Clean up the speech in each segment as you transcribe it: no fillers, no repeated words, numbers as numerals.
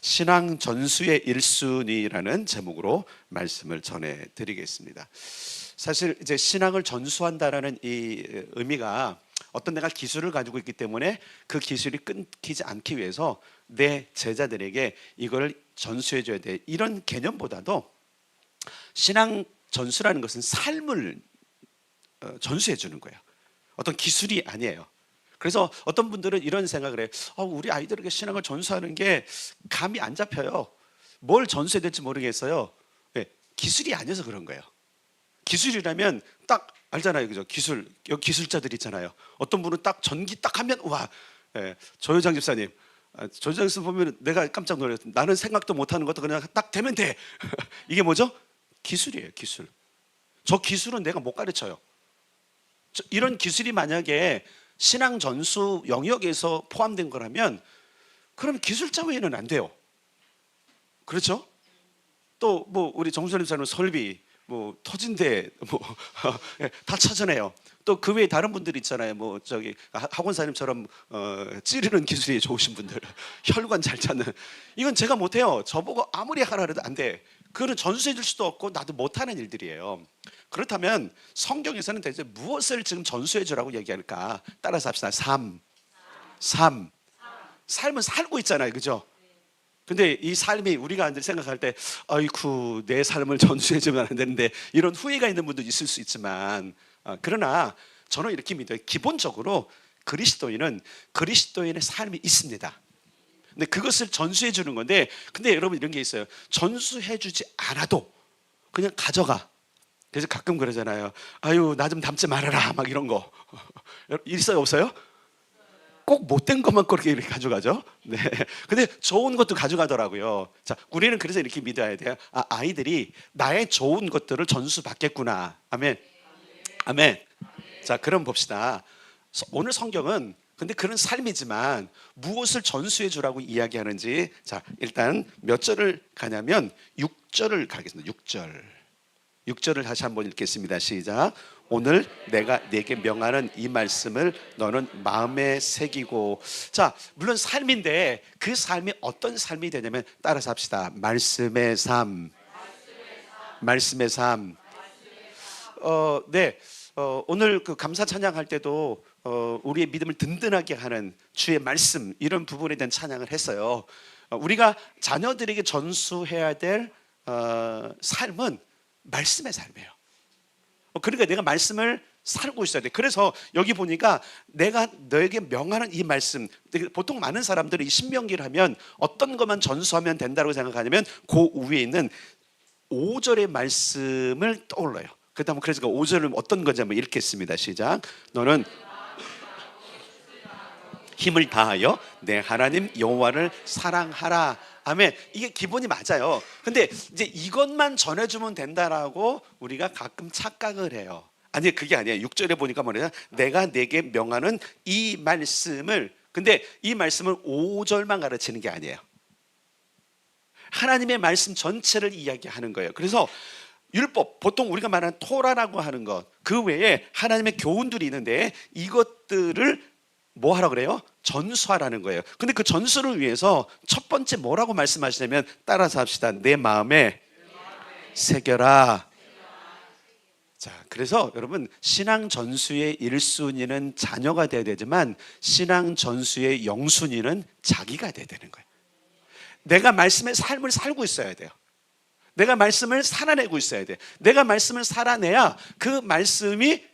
신앙 전수의 1순위라는 제목으로 말씀을 전해드리겠습니다. 사실 이제 신앙을 전수한다라는 이 의미가 어떤 내가 기술을 가지고 있기 때문에 그 기술이 끊기지 않기 위해서 내 제자들에게 이걸 전수해 줘야 돼, 이런 개념보다도 신앙 전수라는 것은 삶을 전수해 주는 거예요. 어떤 기술이 아니에요. 그래서 어떤 분들은 이런 생각을 해요. 우리 아이들에게 신앙을 전수하는 게 감이 안 잡혀요. 뭘 전수해야 될지 모르겠어요. 네, 기술이 아니어서 그런 거예요. 기술이라면 딱 알잖아요, 그죠? 기술, 여기 기술자들 있잖아요. 어떤 분은 딱 전기 딱 하면 와, 네, 조효장 집사님, 조효장 집사 보면 내가 깜짝 놀랐어요. 나는 생각도 못하는 것도 그냥 딱 되면 돼. 이게 뭐죠? 기술이에요, 기술. 저 기술은 내가 못 가르쳐요. 이런 기술이 만약에 신앙 전수 영역에서 포함된 거라면 그럼 기술자 외에는 안 돼요. 그렇죠? 또 뭐 우리 정수님 사람은 설비, 뭐 토진대, 뭐 다 찾아내요. 또 그 외에 다른 분들 있잖아요. 뭐 저기 학원사님처럼 찌르는 기술이 좋으신 분들, 혈관 잘 찾는, 이건 제가 못해요. 저보고 아무리 하라 해도 안 돼. 그거는 전수해 줄 수도 없고 나도 못하는 일들이에요. 그렇다면 성경에서는 대체 무엇을 지금 전수해 주라고 얘기할까? 따라서 합시다. 삶은 살고 있잖아요, 그죠? 근데 이 삶이 우리가 생각할 때 아이쿠, 내 삶을 전수해 주면 안 되는데, 이런 후회가 있는 분도 있을 수 있지만, 그러나 저는 이렇게 믿어요. 기본적으로 그리스도인의 삶이 있습니다. 근데 그것을 전수해 주는 건데, 근데 여러분 이런 게 있어요. 전수해 주지 않아도 그냥 가져가. 그래서 가끔 그러잖아요. 아유, 나 좀 닮지 말아라, 막 이런 거. 있어요, 없어요? 꼭 못된 것만 그렇게 이렇게 가져가죠. 네. 근데 좋은 것도 가져가더라고요. 자, 우리는 그래서 이렇게 믿어야 돼요. 아이들이 나의 좋은 것들을 전수받겠구나. 아멘. 아멘. 자, 그럼 봅시다. 오늘 성경은 근데 그런 삶이지만 무엇을 전수해 주라고 이야기하는지, 자, 일단 몇 절을 가냐면 6절을 가겠습니다. 6절을 다시 한번 읽겠습니다. 시작. 오늘 내가 내게 명하는 이 말씀을 너는 마음에 새기고. 자, 물론 삶인데 그 삶이 어떤 삶이 되냐면, 따라서 합시다. 말씀의 삶. 말씀의 삶. 네. 오늘 그 감사 찬양할 때도 우리의 믿음을 든든하게 하는 주의 말씀, 이런 부분에 대한 찬양을 했어요. 우리가 자녀들에게 전수해야 될 삶은 말씀의 삶이에요. 그러니까 내가 말씀을 살고 있어야 돼. 그래서 여기 보니까 내가 너에게 명하는 이 말씀, 보통 많은 사람들이 이 신명기를 하면 어떤 것만 전수하면 된다고 생각하냐면 그 위에 있는 5절의 말씀을 떠올려요. 그다음 그래서 그 5절은 어떤 건지 한번 읽겠습니다. 시작. 너는 힘을 다하여 내 하나님 여호와를 사랑하라. 아멘. 이게 기본이 맞아요. 근데 이제 이것만 전해주면 된다라고 우리가 가끔 착각을 해요. 아니, 그게 아니에요. 6절에 보니까 뭐냐, 내가 내게 명하는 이 말씀을, 근데 이 말씀을 5절만 가르치는 게 아니에요. 하나님의 말씀 전체를 이야기하는 거예요. 그래서 율법, 보통 우리가 말하는 토라라고 하는 것, 그 외에 하나님의 교훈들이 있는데 이것들을 뭐 하라고 그래요? 전수하라는 거예요. 근데 그 전수를 위해서 첫 번째 뭐라고 말씀하시냐면, 따라서 합시다. 내 마음에 새겨라. 자, 그래서 여러분, 신앙 전수의 1순위는 자녀가 돼야 되지만 신앙 전수의 0순위는 자기가 돼야 되는 거예요. 내가 말씀의 삶을 살고 있어야 돼요. 내가 말씀을 살아내고 있어야 돼. 내가 말씀을 살아내야 그 말씀이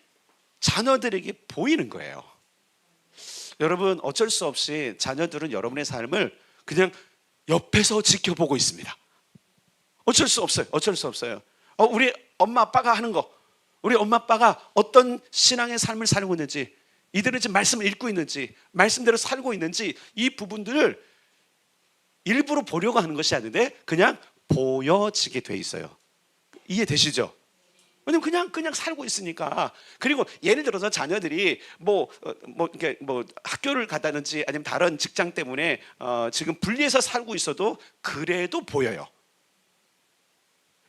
자녀들에게 보이는 거예요. 여러분, 어쩔 수 없이 자녀들은 여러분의 삶을 그냥 옆에서 지켜보고 있습니다. 어쩔 수 없어요. 어쩔 수 없어요. 우리 엄마 아빠가 하는 거, 우리 엄마 아빠가 어떤 신앙의 삶을 살고 있는지, 이들은 지금 말씀을 읽고 있는지, 말씀대로 살고 있는지, 이 부분들을 일부러 보려고 하는 것이 아닌데 그냥 보여지게 돼 있어요. 이해되시죠? 왜냐면 그냥 살고 있으니까. 그리고 예를 들어서 자녀들이 이렇게 학교를 가다든지 아니면 다른 직장 때문에 지금 분리해서 살고 있어도 그래도 보여요.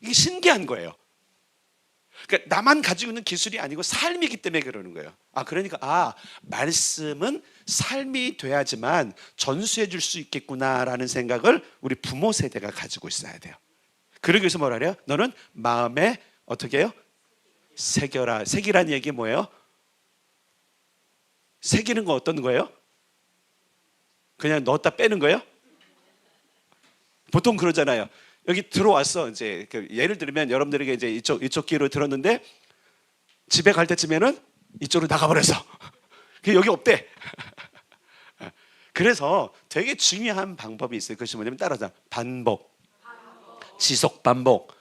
이게 신기한 거예요. 그러니까 나만 가지고 있는 기술이 아니고 삶이기 때문에 그러는 거예요. 그러니까 말씀은 삶이 돼야지만 전수해 줄 수 있겠구나라는 생각을 우리 부모 세대가 가지고 있어야 돼요. 그러기 위해서 뭐라 그래요? 너는 마음에 어떻게 해요? 새겨라. 새기라는 얘기 뭐예요? 새기는 거 어떤 거예요? 그냥 넣었다 빼는 거예요? 보통 그러잖아요. 여기 들어왔어. 이제 예를 들면 여러분들에게 이제 이쪽 귀로 들었는데 집에 갈 때쯤에는 이쪽으로 나가버렸어. 여기 없대. 그래서 되게 중요한 방법이 있어요. 그것이 뭐냐면 따라서 반복, 지속 반복.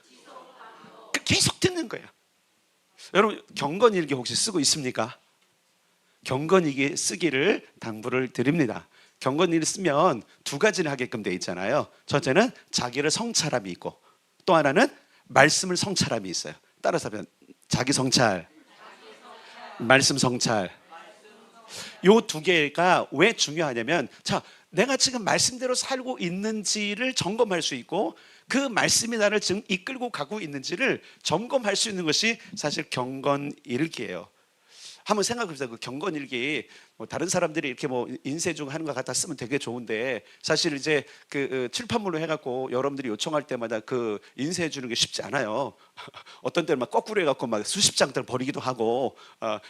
계속 듣는 거예요. 여러분 경건일기 혹시 쓰고 있습니까? 경건일기 쓰기를 당부를 드립니다. 경건일기 쓰면 두 가지를 하게끔 돼 있잖아요. 첫째는 자기를 성찰함이 있고 또 하나는 말씀을 성찰함이 있어요. 따라서 하면 자기 성찰, 말씀 성찰. 요 두 개가 왜 중요하냐면 내가 지금 말씀대로 살고 있는지를 점검할 수 있고 그 말씀이 나를 지금 이끌고 가고 있는지를 점검할 수 있는 것이 사실 경건일기예요. 한번 생각해보세요. 그 경건일기 다른 사람들이 이렇게 인쇄 중 하는 것 같아 쓰면 되게 좋은데 사실 이제 그 칠판물로 해갖고 여러분들이 요청할 때마다 그 인쇄해 주는 게 쉽지 않아요. 어떤 때는 막 거꾸로 해갖고 막 수십 장들 버리기도 하고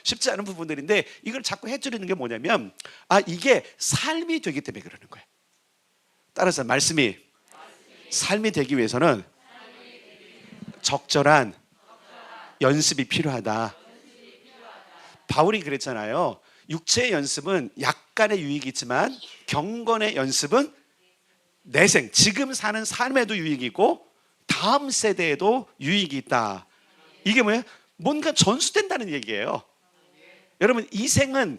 쉽지 않은 부분들인데 이걸 자꾸 해주는 게 뭐냐면 이게 삶이 되기 때문에 그러는 거예요. 따라서 말씀이 삶이 되기 위해서는 적절한 연습이 필요하다. 바울이 그랬잖아요. 육체의 연습은 약간의 유익이 있지만 경건의 연습은 내생, 지금 사는 삶에도 유익이고 다음 세대에도 유익이 있다. 이게 뭐예요? 뭔가 전수된다는 얘기예요. 여러분 이 생은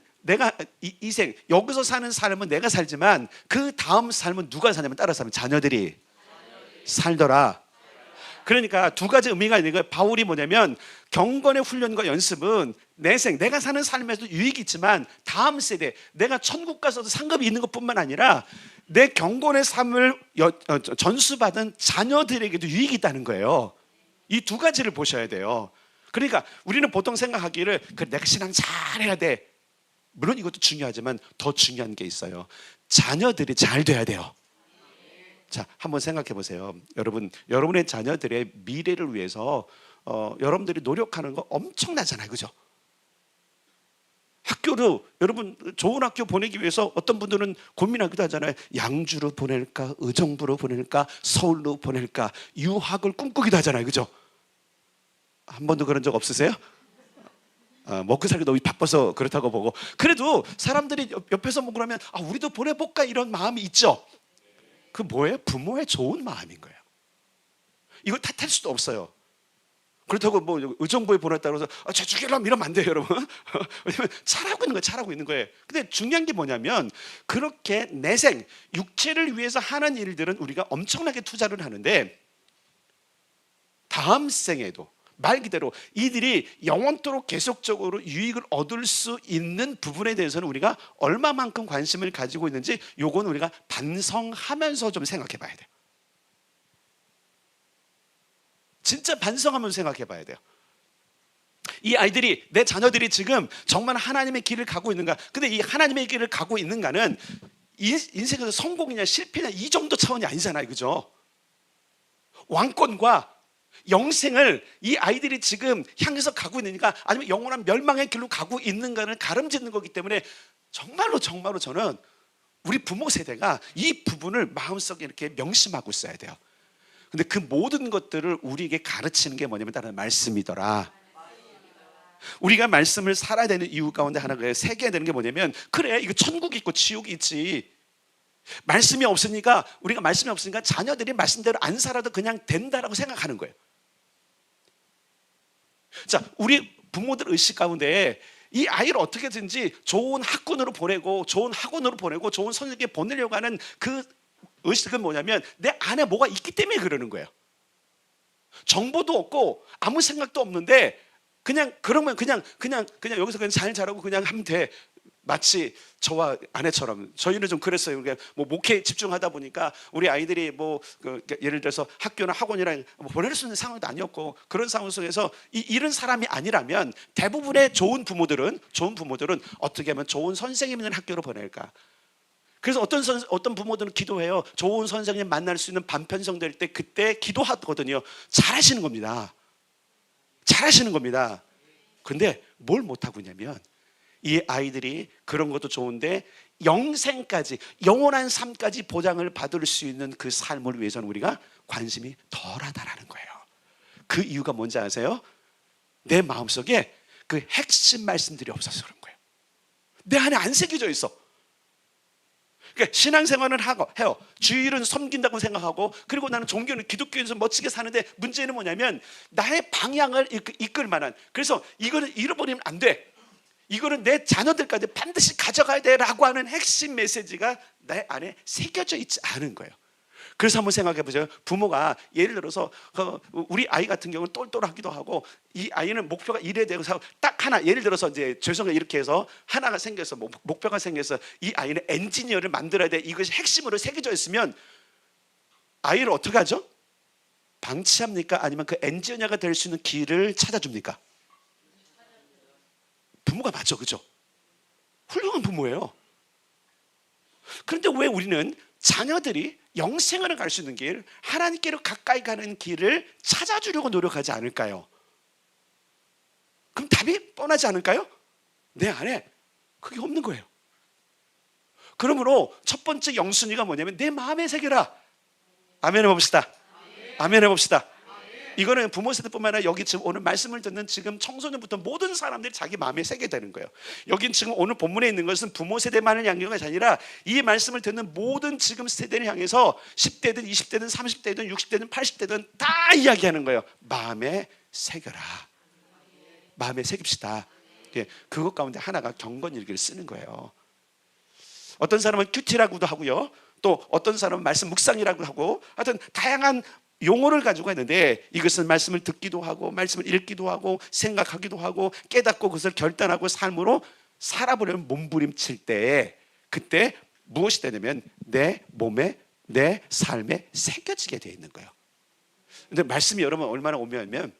이 생 여기서 사는 삶은 내가 살지만 그 다음 삶은 누가 사냐면 따라서 하면 자녀들이 살더라. 그러니까 두 가지 의미가 있는 거예요. 바울이 뭐냐면 경건의 훈련과 연습은 내가 사는 삶에서도 유익이 있지만 다음 세대, 내가 천국 가서도 상급이 있는 것뿐만 아니라 내 경건의 삶을 전수받은 자녀들에게도 유익이 있다는 거예요. 이 두 가지를 보셔야 돼요. 그러니까 우리는 보통 생각하기를 내가 신앙 잘해야 돼. 물론 이것도 중요하지만 더 중요한 게 있어요. 자녀들이 잘 돼야 돼요. 한번 생각해 보세요. 여러분의 자녀들의 미래를 위해서 여러분들이 노력하는 거 엄청나잖아요. 그죠? 학교도 여러분 좋은 학교 보내기 위해서 어떤 분들은 고민하기도 하잖아요. 양주로 보낼까, 의정부로 보낼까, 서울로 보낼까, 유학을 꿈꾸기도 하잖아요. 그죠? 한 번도 그런 적 없으세요? 먹고 살기 너무 바빠서 그렇다고 보고 그래도 사람들이 옆에서 그러면 우리도 보내볼까 이런 마음이 있죠. 그 뭐예요? 부모의 좋은 마음인 거예요. 이거 탓할 수도 없어요. 그렇다고 의정부에 보냈다고 해서 저 죽이려면 이러면 안 돼요, 여러분. 왜냐면 잘하고 있는 거예요. 근데 중요한 게 뭐냐면 그렇게 내생, 육체를 위해서 하는 일들은 우리가 엄청나게 투자를 하는데 다음 생에도 말 그대로 이들이 영원토록 계속적으로 유익을 얻을 수 있는 부분에 대해서는 우리가 얼마만큼 관심을 가지고 있는지 요건 우리가 반성하면서 좀 생각해 봐야 돼요. 진짜 반성하면서 생각해 봐야 돼요. 이 아이들이, 내 자녀들이 지금 정말 하나님의 길을 가고 있는가? 근데 이 하나님의 길을 가고 있는가는 인생에서 성공이냐 실패냐 이 정도 차원이 아니잖아요. 그죠? 왕권과 영생을 이 아이들이 지금 향해서 가고 있는가 아니면 영원한 멸망의 길로 가고 있는가를 가름짓는 거기 때문에 정말로 저는 우리 부모 세대가 이 부분을 마음속에 이렇게 명심하고 있어야 돼요. 근데 그 모든 것들을 우리에게 가르치는 게 뭐냐면 다른 말씀이더라. 우리가 말씀을 살아야 되는 이유 가운데 하나가 새겨야 되는 게 뭐냐면 그래 이거 천국이 있고 지옥이 있지. 말씀이 없으니까 우리가 말씀이 없으니까 자녀들이 말씀대로 안 살아도 그냥 된다라고 생각하는 거예요. 우리 부모들 의식 가운데 이 아이를 어떻게든지 좋은 학군으로 보내고 좋은 학원으로 보내고 좋은 선생님께 보내려고 하는 그 의식은 뭐냐면 내 안에 뭐가 있기 때문에 그러는 거예요. 정보도 없고 아무 생각도 없는데 그냥 그러면 그냥 여기서 그냥 잘 자라고 그냥 하면 돼. 마치 저와 아내처럼 저희는 좀 그랬어요. 그러니까 뭐 목회에 집중하다 보니까 우리 아이들이 예를 들어서 학교나 학원이랑 보낼 수 있는 상황도 아니었고, 그런 상황 속에서 이런 사람이 아니라면 대부분의 좋은 부모들은 어떻게 하면 좋은 선생님 있는 학교로 보낼까? 그래서 어떤 부모들은 기도해요. 좋은 선생님 만날 수 있는 반편성 될 때 그때 기도하거든요. 잘하시는 겁니다. 잘하시는 겁니다. 근데 뭘 못하고 있냐면, 이 아이들이 그런 것도 좋은데 영생까지, 영원한 삶까지 보장을 받을 수 있는 그 삶을 위해서는 우리가 관심이 덜하다라는 거예요. 그 이유가 뭔지 아세요? 내 마음속에 그 핵심 말씀들이 없어서 그런 거예요. 내 안에 안 새겨져 있어. 그러니까 신앙생활은 해요. 주일은 섬긴다고 생각하고, 그리고 나는 종교는 기독교에서 멋지게 사는데, 문제는 뭐냐면 나의 방향을 이끌 만한, 그래서 이거는 잃어버리면 안 돼, 이거는 내 자녀들까지 반드시 가져가야 돼라고 하는 핵심 메시지가 내 안에 새겨져 있지 않은 거예요. 그래서 한번 생각해 보세요. 부모가 예를 들어서 우리 아이 같은 경우는 똘똘하기도 하고, 이 아이는 목표가 이래야 되고 딱 하나, 예를 들어서 이제 죄송해요, 이렇게 해서 하나가 생겨서 목표가 생겨서 이 아이는 엔지니어를 만들어야 돼, 이것이 핵심으로 새겨져 있으면 아이를 어떻게 하죠? 방치합니까? 아니면 그 엔지니어가 될 수 있는 길을 찾아줍니까? 부모가 맞죠, 그죠? 훌륭한 부모예요. 그런데 왜 우리는 자녀들이 영생을 갈 수 있는 길, 하나님께로 가까이 가는 길을 찾아주려고 노력하지 않을까요? 그럼 답이 뻔하지 않을까요? 내 안에 그게 없는 거예요. 그러므로 첫 번째 영순위가 뭐냐면 내 마음에 새겨라. 아멘 해봅시다. 아멘 해봅시다. 이거는 부모 세대뿐만 아니라 여기 지금 오늘 말씀을 듣는 지금 청소년부터 모든 사람들이 자기 마음에 새게 되는 거예요. 여긴 지금 오늘 본문에 있는 것은 부모 세대만을 향한 것이 아니라 이 말씀을 듣는 모든 지금 세대를 향해서 10대든 20대든 30대든 60대든 80대든 다 이야기하는 거예요. 마음에 새겨라. 마음에 새깁시다. 그것 가운데 하나가 경건일기를 쓰는 거예요. 어떤 사람은 큐티라고도 하고요, 또 어떤 사람은 말씀 묵상이라고 하고, 하여튼 다양한 용어를 가지고 있는데, 이것은 말씀을 듣기도 하고 말씀을 읽기도 하고 생각하기도 하고 깨닫고 그것을 결단하고 삶으로 살아보려면 몸부림칠 때에, 그때 무엇이 되냐면 내 몸에, 내 삶에 새겨지게 되어 있는 거예요. 근데 말씀이 여러분 얼마나 오묘하면,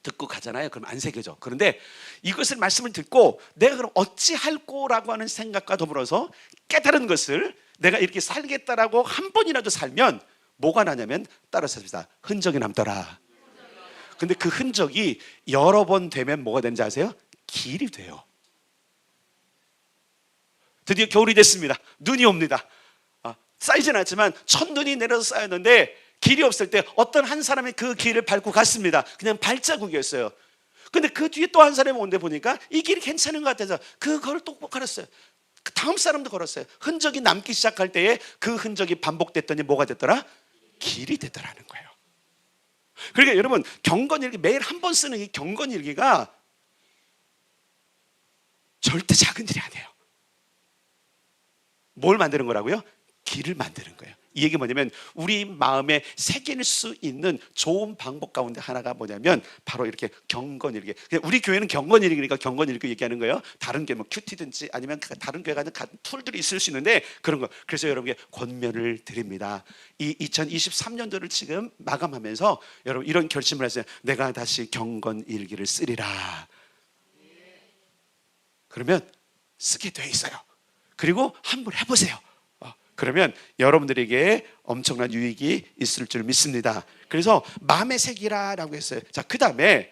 듣고 가잖아요. 그럼 안 새겨져. 그런데 이것을 말씀을 듣고 내가 그럼 어찌할꼬라고 하는 생각과 더불어서 깨달은 것을 내가 이렇게 살겠다라고 한 번이라도 살면 뭐가 나냐면, 따라서 삽시다. 흔적이 남더라. 근데 그 흔적이 여러 번 되면 뭐가 되는지 아세요? 길이 돼요. 드디어 겨울이 됐습니다. 눈이 옵니다. 쌓이진 않지만 첫눈이 내려서 쌓였는데, 길이 없을 때 어떤 한 사람이 그 길을 밟고 갔습니다. 그냥 발자국이었어요. 근데 그 뒤에 또 한 사람이 오는데 보니까 이 길이 괜찮은 것 같아서 그걸 또 걸었어요. 그 다음 사람도 걸었어요. 흔적이 남기 시작할 때에 그 흔적이 반복됐더니 뭐가 됐더라? 길이 되더라는 거예요. 그러니까 여러분, 경건일기 매일 한 번 쓰는 이 경건일기가 절대 작은 일이 아니에요. 뭘 만드는 거라고요? 길을 만드는 거예요. 이 얘기 뭐냐면 우리 마음에 새길 수 있는 좋은 방법 가운데 하나가 뭐냐면 바로 이렇게 경건일기. 우리 교회는 경건일기니까 경건일기 얘기하는 거예요. 다른 교회 뭐 큐티든지 아니면 다른 교회 가는 툴들이 있을 수 있는데 그런 거. 그래서 여러분께 권면을 드립니다. 이 2023년도를 지금 마감하면서 여러분 이런 결심을 하세요. 내가 다시 경건일기를 쓰리라. 그러면 쓰게 돼 있어요. 그리고 한번 해보세요. 그러면 여러분들에게 엄청난 유익이 있을 줄 믿습니다. 그래서 마음에 새기라라고 했어요. 자, 그 다음이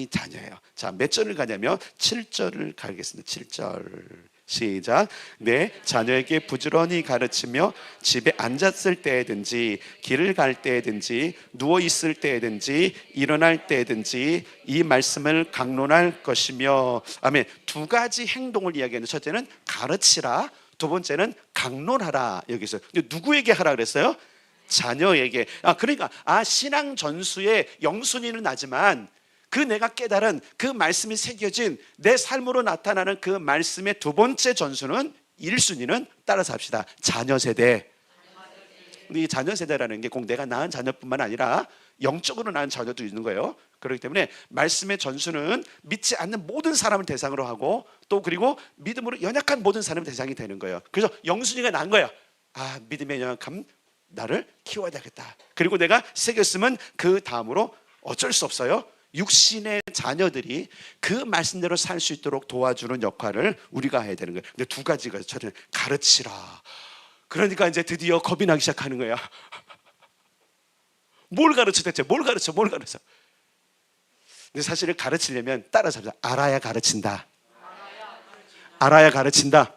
자녀예요. 자, 몇 절을 가냐면 7절을 가겠습니다. 7절 시작. 내 자녀에게 부지런히 가르치며 집에 앉았을 때든지 길을 갈 때든지 누워 있을 때든지 일어날 때든지 이 말씀을 강론할 것이며. 아멘. 두 가지 행동을 이야기하는, 첫째는 가르치라, 두 번째는 강론하라. 여기서 누구에게 하라 그랬어요? 자녀에게. 그러니까 신앙 전수의 영순위는 나지만 그 내가 깨달은 그 말씀이 새겨진 내 삶으로 나타나는 그 말씀의 두 번째 전수는 1순위는 따라서 합시다. 자녀 세대. 이 자녀 세대라는 게 꼭 내가 낳은 자녀뿐만 아니라 영적으로 낳은 자녀도 있는 거예요. 그렇기 때문에 말씀의 전수는 믿지 않는 모든 사람을 대상으로 하고 또 그리고 믿음으로 연약한 모든 사람이 대상이 되는 거예요. 그래서 영순이가 난 거야. 아, 믿음의 연약함 나를 키워야 되겠다. 그리고 내가 새겼으면 그 다음으로 어쩔 수 없어요. 육신의 자녀들이 그 말씀대로 살 수 있도록 도와주는 역할을 우리가 해야 되는 거예요. 근데 두 가지가 저는 가르치라. 그러니까 이제 드디어 겁이 나기 시작하는 거야. 뭘 가르쳐 대체? 뭘 가르쳐? 근데 사실을 가르치려면 따라잡자. 알아야 가르친다. 알아야 가르친다.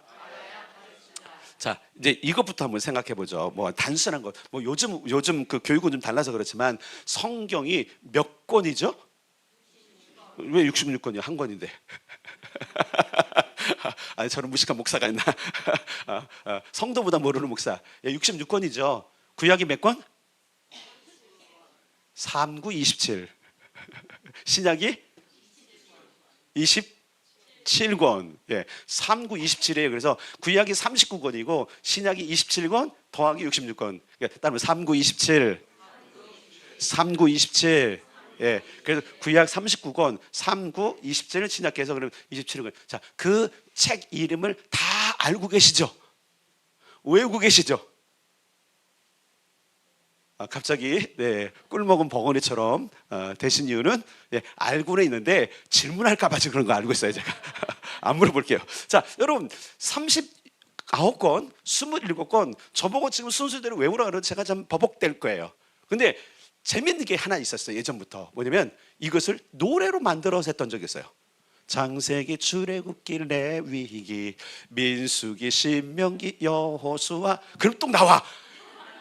자, 이제 이것부터 한번 생각해 보죠. 뭐 단순한 것. 뭐 요즘 그 교육은 좀 달라서 그렇지만 성경이 몇 권이죠? 왜 66권이요? 한 권인데. 아니, 저는 무식한 목사가 있나? 성도보다 모르는 목사. 66권이죠. 구약이 몇 권? 3, 9, 27. 신약이 27권. 예, 3, 9, 27이에요. 그래서 구약이 39권이고 신약이 27권 더하기 66권. 따르면 3, 9, 27. 3, 9, 27. 예, 그래서 구약 39권, 3, 9, 27을 신약해서 그러면 27권. 자, 그 책 이름을 다 알고 계시죠? 외우고 계시죠? 갑자기 꿀먹은 버거니처럼 되신 이유는 알고는 있는데 질문할까봐 지금 그런 거 알고 있어요. 제가 안 물어볼게요. 자, 여러분 39권, 27권 저보고 지금 순서대로 외우라 그러면 제가 좀 버벅될 거예요. 근데 재밌는 게 하나 있었어요. 예전부터. 뭐냐면 이것을 노래로 만들어서 했던 적이 있어요. 창세기, 출애굽기, 레위기, 민수기, 신명기, 여호수아. 그럼 또 나와.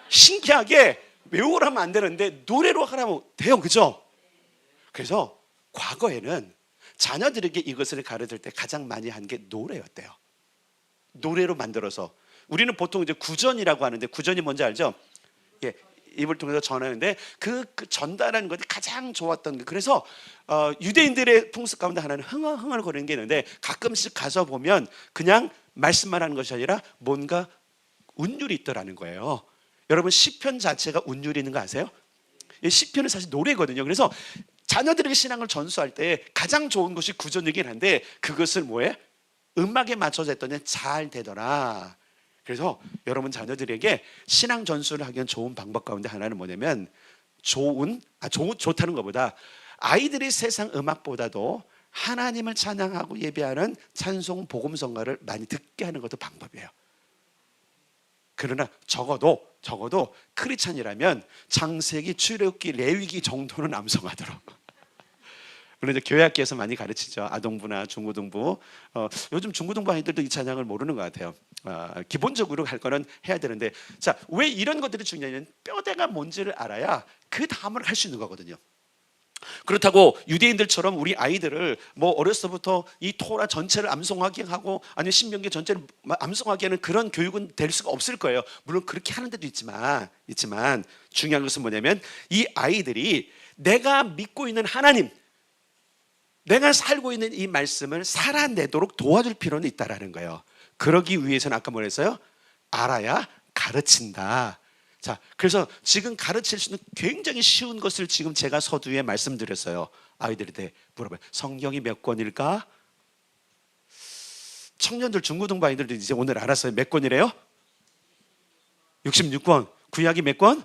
신기하게 외우라면 안 되는데 노래로 하라면 돼요. 그죠? 그래서 과거에는 자녀들에게 이것을 가르칠 때 가장 많이 한 게 노래였대요. 노래로 만들어서. 우리는 보통 이제 구전이라고 하는데 구전이 뭔지 알죠? 예, 입을 통해서 전하는데 그 전달하는 것이 가장 좋았던 게, 그래서 유대인들의 풍습 가운데 하나는 흥얼흥얼 거리는 게 있는데 가끔씩 가서 보면 그냥 말씀만 하는 것이 아니라 뭔가 운율이 있더라는 거예요. 여러분 시편 자체가 운율이 있는 거 아세요? 시편은 사실 노래거든요. 그래서 자녀들에게 신앙을 전수할 때 가장 좋은 것이 구전이긴 한데 그것을 뭐해? 음악에 맞춰서 했더니 잘 되더라. 그래서 여러분 자녀들에게 신앙 전수를 하기 위한 좋은 방법 가운데 하나는 뭐냐면 좋다는 것보다 아이들이 세상 음악보다도 하나님을 찬양하고 예배하는 찬송 복음성가를 많이 듣게 하는 것도 방법이에요. 그러나 적어도 크리스찬이라면 창세기, 출애굽기, 레위기 정도는 암송하도록. 물론 이제 교회학교에서 많이 가르치죠. 아동부나 중고등부. 요즘 중고등부 아이들도 이 찬양을 모르는 것 같아요. 기본적으로 할 거는 해야 되는데, 자, 왜 이런 것들이 중요하냐면 뼈대가 뭔지를 알아야 그 다음을 할 수 있는 거거든요. 그렇다고 유대인들처럼 우리 아이들을 뭐 어렸을 때부터 이 토라 전체를 암송하게 하고 아니면 신명기 전체를 암송하게 하는 그런 교육은 될 수가 없을 거예요. 물론 그렇게 하는 데도 있지만 중요한 것은 뭐냐면 이 아이들이 내가 믿고 있는 하나님, 내가 살고 있는 이 말씀을 살아내도록 도와줄 필요는 있다라는 거예요. 그러기 위해서는 아까 뭐랬어요? 알아야 가르친다. 자, 그래서 지금 가르칠 수 있는 굉장히 쉬운 것을 지금 제가 서두에 말씀드렸어요. 아이들한테 물어봐요. 성경이 몇 권일까? 청년들 중고등부 아이들도 이제 오늘 알았어요. 몇 권이래요? 66권. 구약이 몇 권?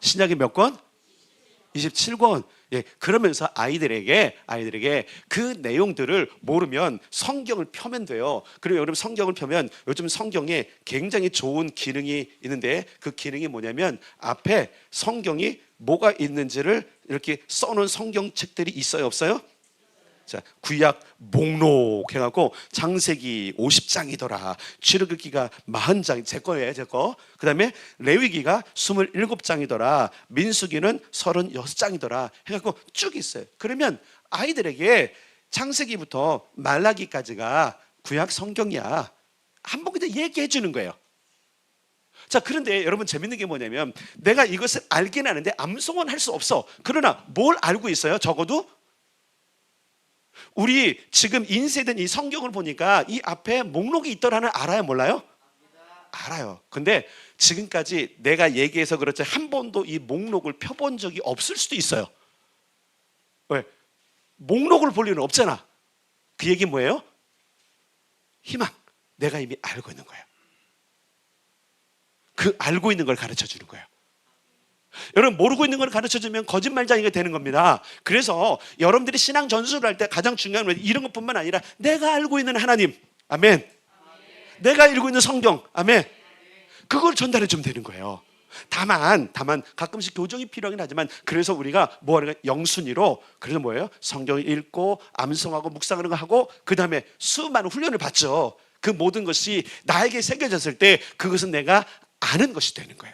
신약이 몇 권? 27권. 예, 그러면서 아이들에게 그 내용들을 모르면 성경을 펴면 돼요. 그리고 여러분 성경을 펴면 요즘 성경에 굉장히 좋은 기능이 있는데 그 기능이 뭐냐면 앞에 성경이 뭐가 있는지를 이렇게 써놓은 성경책들이 있어요, 없어요? 자, 구약 목록 해갖고 창세기 50장이더라. 출애굽기가 40장, 제 거예요, 제 거. 그 다음에 레위기가 27장이더라. 민수기는 36장이더라. 해갖고 쭉 있어요. 그러면 아이들에게 창세기부터 말라기까지가 구약 성경이야. 한번 그냥 얘기해 주는 거예요. 자, 그런데 여러분 재밌는 게 뭐냐면 내가 이것을 알긴 하는데 암송은 할 수 없어. 그러나 뭘 알고 있어요? 적어도 우리 지금 인쇄된 이 성경을 보니까 이 앞에 목록이 있더라는 알아요, 몰라요? 알아요. 근데 지금까지 내가 얘기해서 그렇지 한 번도 이 목록을 펴본 적이 없을 수도 있어요. 왜? 목록을 볼 일은 없잖아. 그 얘기 뭐예요? 희망. 내가 이미 알고 있는 거예요. 그 알고 있는 걸 가르쳐 주는 거예요. 여러분, 모르고 있는 걸 가르쳐 주면 거짓말쟁이가 되는 겁니다. 그래서 여러분들이 신앙 전수를 할 때 가장 중요한 건 이런 것뿐만 아니라 내가 알고 있는 하나님, 아멘. 내가 읽고 있는 성경, 아멘. 그걸 전달해 주면 되는 거예요. 다만 가끔씩 교정이 필요하긴 하지만, 그래서 우리가 뭐 하는 거예요? 영순위로. 그래서 뭐예요? 성경을 읽고 암송하고 묵상하는 거 하고, 그 다음에 수많은 훈련을 받죠. 그 모든 것이 나에게 새겨졌을 때 그것은 내가 아는 것이 되는 거예요.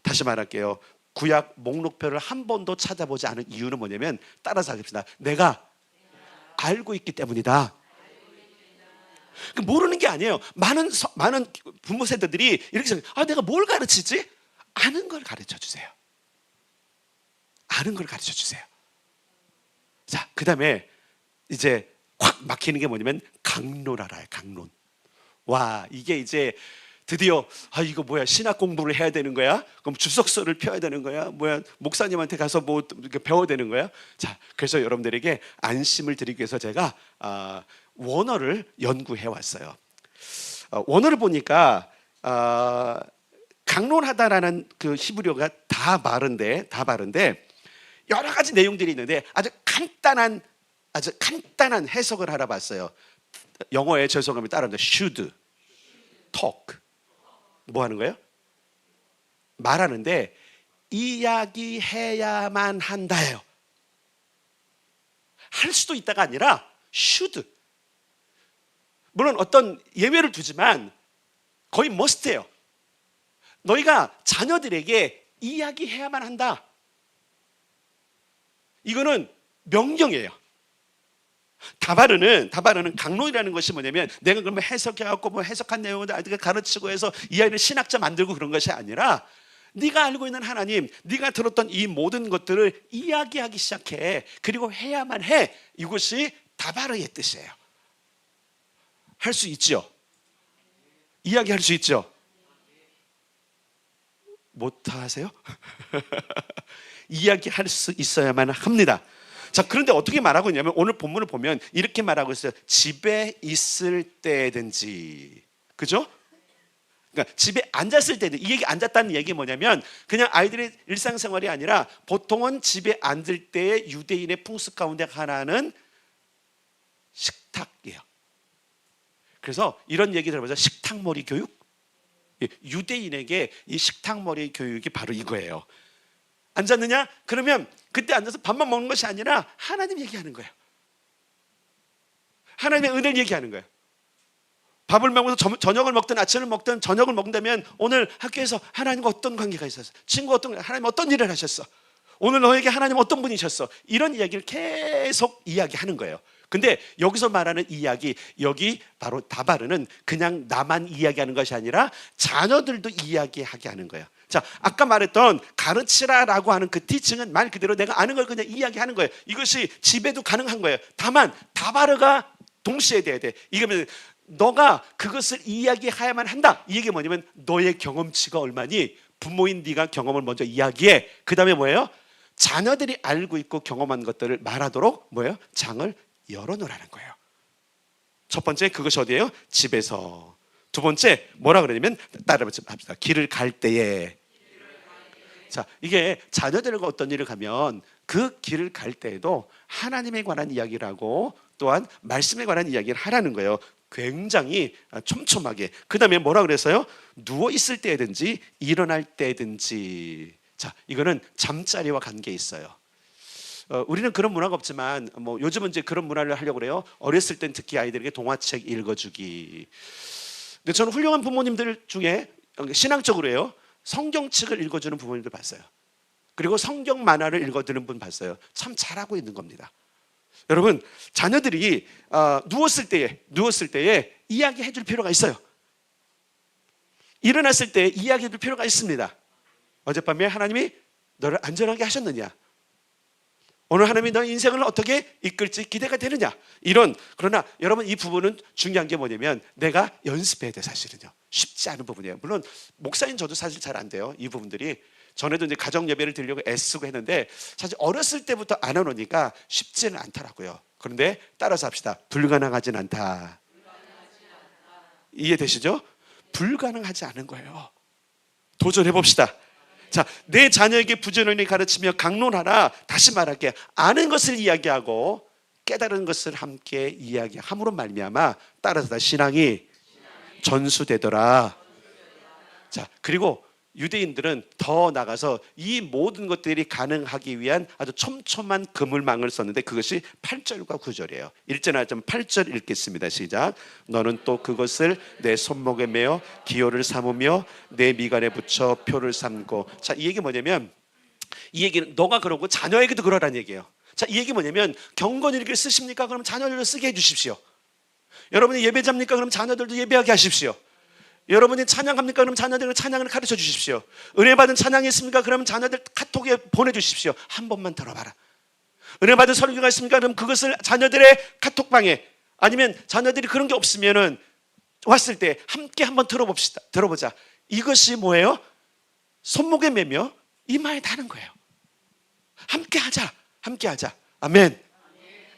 다시 말할게요. 구약 목록표를 한 번도 찾아보지 않은 이유는 뭐냐면, 따라서 하겠습니다. 내가 알고 있기 때문이다. 모르는 게 아니에요. 많은 부모 세대들이 이렇게 생각해요. 내가 뭘 가르치지? 아는 걸 가르쳐 주세요. 아는 걸 가르쳐 주세요. 자, 그 다음에 이제 확 막히는 게 뭐냐면 강론하라요. 강론. 와, 이게 이제 드디어 이거 뭐야, 신학 공부를 해야 되는 거야? 그럼 주석서를 펴야 되는 거야? 뭐야, 목사님한테 가서 뭐 배워야 되는 거야? 자, 그래서 여러분들에게 안심을 드리기 위해서 제가 원어를 연구해 왔어요. 원어를 보니까 강론하다라는 그 히브리어가 다 바른데 여러 가지 내용들이 있는데 아주 간단한 해석을 알아봤어요. 영어에 죄송합니다. 따라합니다. should talk. 뭐 하는 거예요? 말하는데 이야기해야만 한다예요. 할 수도 있다가 아니라 should. 물론 어떤 예외를 두지만 거의 must예요. 너희가 자녀들에게 이야기해야만 한다. 이거는 명령이에요. 다바르는 강론이라는 것이 뭐냐면, 내가 그러면 해석해갖고 뭐 해석한 내용을 아이들에게 가르치고 해서 이 아이를 신학자 만들고 그런 것이 아니라, 네가 알고 있는 하나님, 네가 들었던 이 모든 것들을 이야기하기 시작해. 그리고 해야만 해. 이것이 다바르의 뜻이에요. 할 수 있죠? 이야기할 수 있죠? 못하세요? 이야기할 수 있어야만 합니다. 자, 그런데 어떻게 말하고 있냐면, 오늘 본문을 보면 이렇게 말하고 있어요. 집에 있을 때든지. 그죠? 그러니까 집에 앉았을 때든, 이 얘기, 앉았다는 얘기 뭐냐면 그냥 아이들의 일상생활이 아니라 보통은 집에 앉을 때 유대인의 풍습 가운데 하나는 식탁이에요. 그래서 이런 얘기 들어보자. 식탁머리 교육. 유대인에게 이 식탁머리 교육이 바로 이거예요. 앉았느냐? 그러면 그때 앉아서 밥만 먹는 것이 아니라 하나님 얘기하는 거예요. 하나님의 은혜를 얘기하는 거예요. 밥을 먹어서 저녁을 먹든 아침을 먹든, 저녁을 먹는다면 오늘 학교에서 하나님과 어떤 관계가 있었어? 친구가 하나님 어떤 일을 하셨어? 오늘 너에게 하나님 어떤 분이셨어? 이런 이야기를 계속 이야기하는 거예요. 근데 여기서 말하는 이야기, 여기 바로 다바르는 그냥 나만 이야기하는 것이 아니라 자녀들도 이야기하게 하는 거예요. 자, 아까 말했던 가르치라라고 하는 그 티칭은 말 그대로 내가 아는 걸 그냥 이야기하는 거예요. 이것이 집에도 가능한 거예요. 다만 다바르가 동시에 돼야 돼. 이거면 너가 그것을 이야기해야만 한다. 이 얘기 뭐냐면, 너의 경험치가 얼마니? 부모인 네가 경험을 먼저 이야기해. 그 다음에 뭐예요? 자녀들이 알고 있고 경험한 것들을 말하도록 뭐예요? 장을 열어놓으라는 거예요. 첫 번째, 그것이 어디예요? 집에서. 두 번째, 뭐라 그러냐면, 따라합시다. 길을 갈 때에. 자, 이게 자녀들과 어떤 일을 가면 그 길을 갈 때에도 하나님에 관한 이야기를 하고 또한 말씀에 관한 이야기를 하라는 거예요. 굉장히 촘촘하게. 그 다음에 뭐라 그랬어요? 누워 있을 때든지 일어날 때든지. 자, 이거는 잠자리와 관계 있어요. 우리는 그런 문화가 없지만 뭐 요즘은 이제 그런 문화를 하려고 그래요. 어렸을 땐 특히 아이들에게 동화책 읽어주기. 근데 저는 훌륭한 부모님들 중에 신앙적으로요, 성경책을 읽어주는 부모님들 봤어요. 그리고 성경 만화를 읽어주는 분 봤어요. 참 잘하고 있는 겁니다. 여러분, 자녀들이 누웠을 때에 이야기해 줄 필요가 있어요. 일어났을 때 이야기해 줄 필요가 있습니다. 어젯밤에 하나님이 너를 안전하게 하셨느냐? 오늘 하나님이 너의 인생을 어떻게 이끌지 기대가 되느냐? 그러나 여러분, 이 부분은 중요한 게 뭐냐면 내가 연습해야 돼, 사실은요. 쉽지 않은 부분이에요. 물론 목사인 저도 사실 잘 안 돼요. 이 부분들이. 전에도 이제 가정 예배를 드리려고 애쓰고 했는데 사실 어렸을 때부터 안 해놓으니까 쉽지는 않더라고요. 그런데 따라서 합시다. 불가능하진 않다. 이해되시죠? 불가능하지 않은 거예요. 도전해 봅시다. 자, 내 자녀에게 부지런히 가르치며 강론하라. 다시 말할게. 아는 것을 이야기하고 깨달은 것을 함께 이야기함으로 말미암아 따라서 신앙이 전수되더라. 자, 그리고 유대인들은 더 나가서 이 모든 것들이 가능하기 위한 아주 촘촘한 그물망을 썼는데 그것이 8절과 9절이에요. 1절 8절 읽겠습니다. 시작. 너는 또 그것을 내 손목에 매어 기호를 삼으며 내 미간에 붙여 표를 삼고. 자, 이 얘기 뭐냐면 이 얘기는 너가 그러고 자녀에게도 그러라는 얘기예요. 자, 이 얘기 뭐냐면 경건일기를 쓰십니까? 그럼 자녀들도 쓰게 해주십시오. 여러분이 예배자입니까? 그럼 자녀들도 예배하게 하십시오. 여러분이 찬양합니까? 그럼 자녀들은 찬양을 가르쳐 주십시오. 은혜 받은 찬양이 있습니까? 그럼 자녀들 카톡에 보내주십시오. 한 번만 들어봐라. 은혜 받은 설교가 있습니까? 그럼 그것을 자녀들의 카톡방에, 아니면 자녀들이 그런 게 없으면은 왔을 때 함께 한번 들어봅시다. 들어보자. 이것이 뭐예요? 손목에 매며 이마에 다는 거예요. 함께 하자. 함께 하자. 아멘.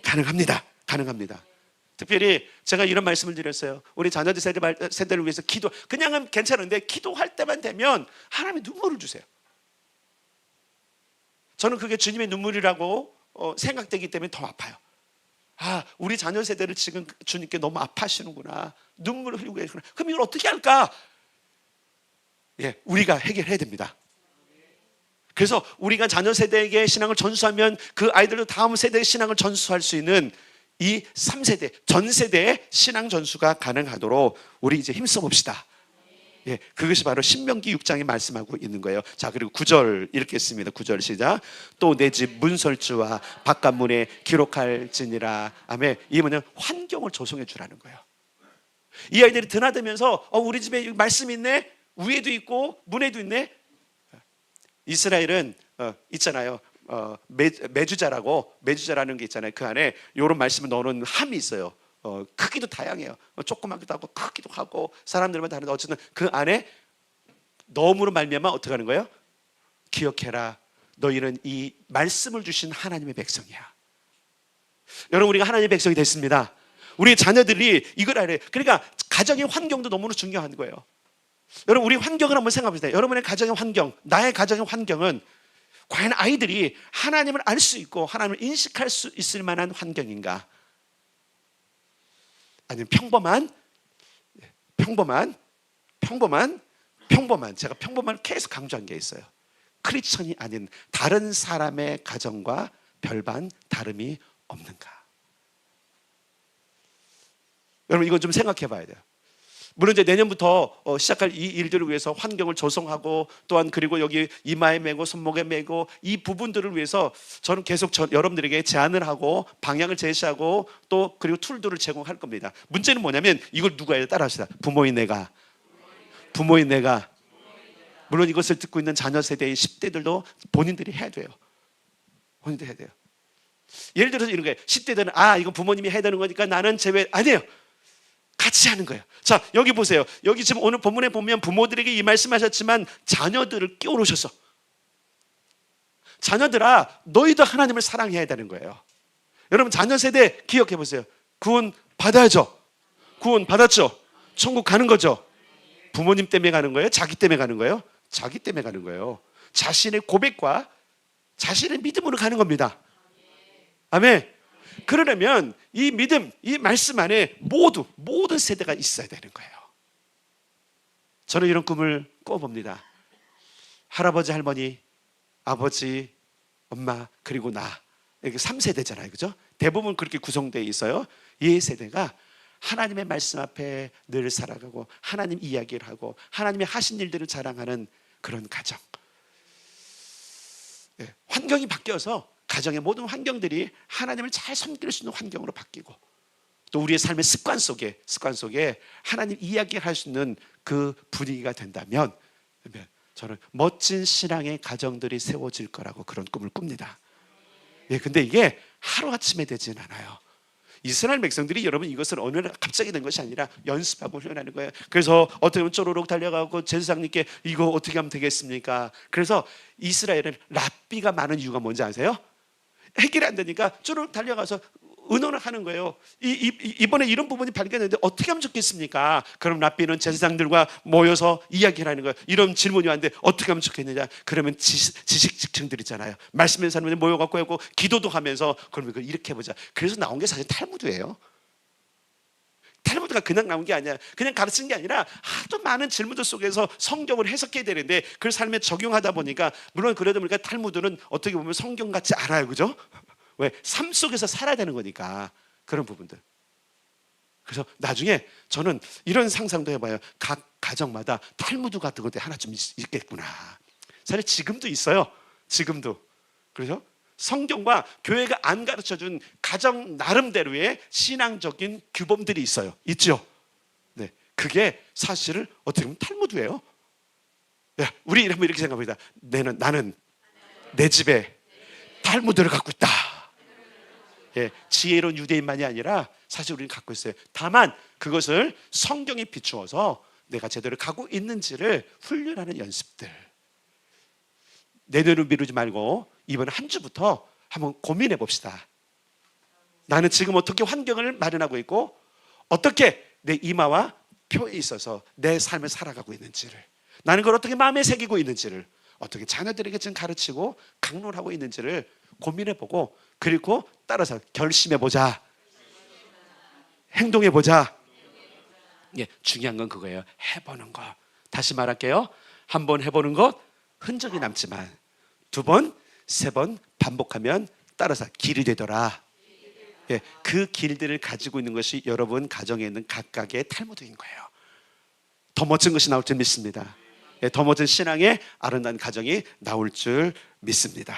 가능합니다. 가능합니다. 특별히 제가 이런 말씀을 드렸어요. 우리 자녀들 세대를 위해서 기도, 그냥은 괜찮은데 기도할 때만 되면 하나님이 눈물을 주세요. 저는 그게 주님의 눈물이라고 생각되기 때문에 더 아파요. 아, 우리 자녀 세대를 지금 주님께 너무 아파하시는구나. 눈물을 흘리고 계시구나. 그럼 이걸 어떻게 할까? 예, 우리가 해결해야 됩니다. 그래서 우리가 자녀 세대에게 신앙을 전수하면 그 아이들도 다음 세대의 신앙을 전수할 수 있는 이 3세대, 전 세대의 신앙 전수가 가능하도록 우리 이제 힘써 봅시다. 예, 그것이 바로 신명기 6장이 말씀하고 있는 거예요. 자, 그리고 9절 읽겠습니다. 9절 시작. 또 내 집 문설주와 바깥문에 기록할지니라. 아멘. 이게 뭐냐면 환경을 조성해 주라는 거예요. 이 아이들이 드나들면서 우리 집에 말씀이 있네, 위에도 있고 문에도 있네. 이스라엘은 있잖아요. 매주자라는 게 있잖아요. 그 안에 이런 말씀을 넣어놓은 함이 있어요. 크기도 다양해요. 조그맣기도 하고 크기도 하고 사람들마다 다른데 어쨌든 그 안에 넣음으로 말미암아 어떻게 하는 거예요? 기억해라. 너희는 이 말씀을 주신 하나님의 백성이야. 여러분, 우리가 하나님의 백성이 됐습니다. 우리 자녀들이 이걸 알아요. 그러니까 가정의 환경도 너무나 중요한 거예요. 여러분, 우리 환경을 한번 생각해 보세요. 여러분의 가정의 환경, 나의 가정의 환경은 과연 아이들이 하나님을 알 수 있고 하나님을 인식할 수 있을 만한 환경인가? 아니면 평범한 제가 평범한 계속 강조한 게 있어요. 크리스천이 아닌 다른 사람의 가정과 별반 다름이 없는가? 여러분, 이거 좀 생각해 봐야 돼요. 물론 이제 내년부터 시작할 이 일들을 위해서 환경을 조성하고 또한 그리고 여기 이마에 메고 손목에 메고 이 부분들을 위해서 저는 계속 여러분들에게 제안을 하고 방향을 제시하고 또 그리고 툴들을 제공할 겁니다. 문제는 뭐냐면 이걸 누가 해야 따라합시다. 부모인 내가. 물론 이것을 듣고 있는 자녀 세대의 10대들도 본인들이 해야 돼요. 본인들이 해야 돼요. 예를 들어서 이런 거예요. 10대들은 이건 부모님이 해야 되는 거니까 나는 제외. 아니에요. 같이 하는 거예요. 자, 여기 보세요. 여기 지금 오늘 본문에 보면 부모들에게 이 말씀하셨지만 자녀들을 끼워놓으셨어. 자녀들아, 너희도 하나님을 사랑해야 되는 거예요. 여러분, 자녀 세대 기억해 보세요. 구원 받아야죠. 구원 받았죠. 천국 가는 거죠. 부모님 때문에 가는 거예요? 자기 때문에 가는 거예요? 자기 때문에 가는 거예요. 자신의 고백과 자신의 믿음으로 가는 겁니다. 아멘. 그러려면 이 믿음, 이 말씀 안에 모든 세대가 있어야 되는 거예요. 저는 이런 꿈을 꿔봅니다. 할아버지, 할머니, 아버지, 엄마, 그리고 나. 이렇게 3세대잖아요. 그죠? 대부분 그렇게 구성되어 있어요. 이 세대가 하나님의 말씀 앞에 늘 살아가고 하나님 이야기를 하고 하나님의 하신 일들을 자랑하는 그런 가정. 환경이 바뀌어서 가정의 모든 환경들이 하나님을 잘 섬길 수 있는 환경으로 바뀌고 또 우리의 삶의 습관 속에 하나님 이야기를 할 수 있는 그 분위기가 된다면 저는 멋진 신앙의 가정들이 세워질 거라고 그런 꿈을 꿉니다. 근데 이게 하루아침에 되진 않아요. 이스라엘 백성들이 여러분 이것을 어느 날 갑자기 된 것이 아니라 연습하고 훈련하는 거예요. 그래서 어떻게 보면 쪼르륵 달려가고 제사장님께 이거 어떻게 하면 되겠습니까? 그래서 이스라엘은 랍비가 많은 이유가 뭔지 아세요? 해결이 안 되니까 쪼르륵 달려가서 의논을 하는 거예요. 이번에 이런 부분이 발견했는데 어떻게 하면 좋겠습니까? 그럼 랍비는 제사장들과 모여서 이야기를 하는 거예요. 이런 질문이 왔는데 어떻게 하면 좋겠느냐? 그러면 지식층들 있잖아요. 말씀의 사람들이 모여갖고 하고 기도도 하면서 그러면 이렇게 해보자. 그래서 나온 게 사실 탈무드예요. 탈무드가 그냥 나온 게 아니야. 그냥 가르친 게 아니라 하도 많은 질문들 속에서 성경을 해석해야 되는데 그걸 삶에 적용하다 보니까 물론 그러다 보니까 탈무드는 어떻게 보면 성경같지 않아요. 그죠? 왜? 삶 속에서 살아야 되는 거니까 그런 부분들. 그래서 나중에 저는 이런 상상도 해봐요. 각 가정마다 탈무드 같은 것들이 하나쯤 있겠구나. 사실 지금도 있어요. 지금도. 그래서 성경과 교회가 안 가르쳐준 가정 나름대로의 신앙적인 규범들이 있어요. 있죠? 네, 그게 사실은 어떻게 보면 탈무드예요. 우리 한번 이렇게 생각합니다. 나는 내 집에 탈무드를 갖고 있다. 지혜로운 유대인만이 아니라 사실 우리는 갖고 있어요. 다만 그것을 성경에 비추어서 내가 제대로 가고 있는지를 훈련하는 연습들. 내년을 미루지 말고 이번 한 주부터 한번 고민해 봅시다. 나는 지금 어떻게 환경을 마련하고 있고 어떻게 내 이마와 표에 있어서 내 삶을 살아가고 있는지를, 나는 그걸 어떻게 마음에 새기고 있는지를, 어떻게 자녀들에게 지금 가르치고 강론하고 있는지를 고민해보고 그리고 따라서 결심해보자. 행동해보자. 중요한 건 그거예요. 해보는 거. 다시 말할게요. 한 번 해보는 것 흔적이 남지만 두 번, 세 번 반복하면 따라서 길이 되더라. 그 길들을 가지고 있는 것이 여러분 가정에 있는 각각의 탈무드인 거예요. 더 멋진 것이 나올 줄 믿습니다. 더 멋진 신앙의 아름다운 가정이 나올 줄 믿습니다.